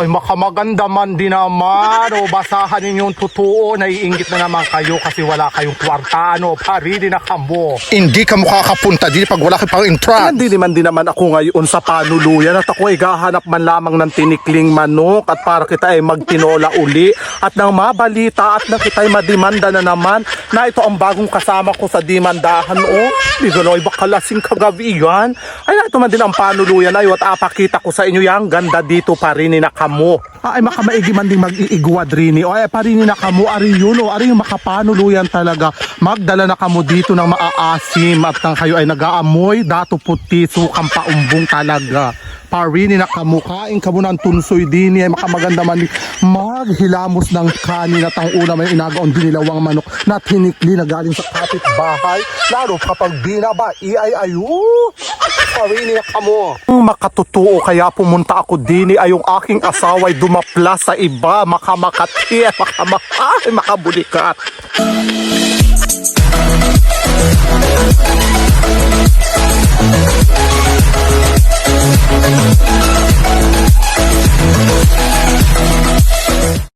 Ay makamaganda man din naman. O basahan ninyong totoo. Naiinggit na naman kayo kasi wala kayong kwarta. Ano, parili na kamo. Hindi ka makakapunta din pag wala ka pang entrance. Hindi naman ako ngayon sa panuluyan at ako ay gahanap man lamang ng tinikling manok at para kita ay magtinola uli at nang mabalita at nang kita ay madimanda na naman na ito ang bagong kasama ko sa dimandahan. Di gano'y bakalasing kagabi yan. Ay na ito man din ang panuluyan ay at apakita ko sa inyo yang ganda dito pa rin na kamo. Ay makamaigi man din mag-iigwad rin. O ay pa rin na kamo ari yun o ari yung makapanuluyan talaga. Magdala na kamo dito ng maaasim at nang kayo ay nag-aamoy dato puti sukang paumbong talaga. Parini na kamukain kamo ng tunsoy din ay makamaganda man maghilamos ng kanin at ang una may inagaon dinilawang manok na tinikli na galing sa kapitbahay lalo kapag binabai ay ayu parini na kamo. Makatotoo kaya pumunta ako din ay yung aking asawa ay dumaplas sa iba makamakati makabulikat.